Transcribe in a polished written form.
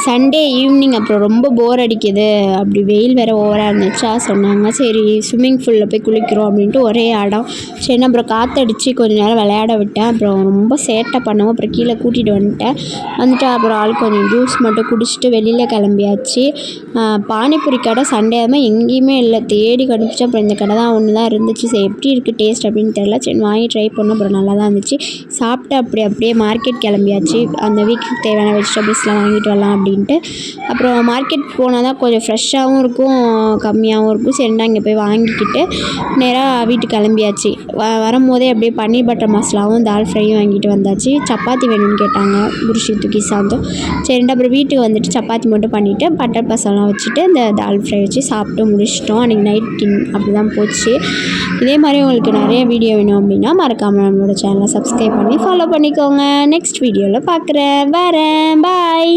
Sunday evening அப்புறம் ரொம்ப போர் அடிக்குது, அப்படி வெயில் வேறு ஓவராக இருந்துச்சா சொன்னாங்க. சரி ஸ்விம்மிங் பூலில் போய் குளிக்கிறோம் அப்படின்ட்டு ஒரே இடம். சரி அப்புறம் காற்றடிச்சு கொஞ்சம் நேரம் விளையாட விட்டேன். அப்புறம் ரொம்ப சேட்டை பண்ணவும் அப்புறம் கீழே கூட்டிகிட்டு வந்துட்டு அப்புறம் ஆள் கொஞ்சம் ஜூஸ் மட்டும் குடிச்சிட்டு வெளியில் கிளம்பியாச்சு. பானிபூரி கடை சண்டே அதுமாதிரி எங்கேயுமே இல்லை, தேடி கண்டுபிடிச்சா அப்புறம் இந்த கடை தான் ஒன்று தான் இருந்துச்சு. சரி எப்படி இருக்குது டேஸ்ட் அப்படின்னு தெரியல, சரி வாங்கி ட்ரை பண்ணோம். அப்புறம் நல்லா தான் இருந்துச்சு. சாப்பிட்டு அப்படியே மார்க்கெட் கிளம்பியாச்சு. அந்த வீக்குக்கு தேவையான வெஜிடபிள்ஸ்லாம் வாங்கிட்டு வரலாம் அப்படின்ட்டு. அப்புறம் மார்க்கெட் போனால் தான் கொஞ்சம் ஃப்ரெஷ்ஷாகவும் இருக்கும், கம்மியாகவும் இருக்கும். சரிண்டா இங்கே போய் வாங்கிக்கிட்டு நேராக வீட்டுக்கு கிளம்பியாச்சு. வரும்போதே அப்படியே பன்னீர் பட்டர் மசாலாவும் தால் ஃப்ரையும் வாங்கிட்டு வந்தாச்சு. சப்பாத்தி வேணும்னு கேட்டாங்க குருஷித்துக்கு சாந்தம். சரிண்டா அப்புறம் வீட்டுக்கு வந்துட்டு சப்பாத்தி மட்டும் பண்ணிவிட்டு பட்டர் மசாலா வச்சுட்டு இந்த தால் ஃப்ரை வச்சு சாப்பிட்டு முடிச்சிட்டோம். அன்றைக்கி நைட் அப்படி தான் போச்சு. இதே மாதிரி உங்களுக்கு நிறைய வீடியோ வேணும் அப்படின்னா மறக்காமல் நம்மளோட சேனலை சப்ஸ்கிரைப் பண்ணி ஃபாலோ பண்ணிக்கோங்க. நெக்ஸ்ட் வீடியோவில் பார்க்குறேன், வரேன், பாய்.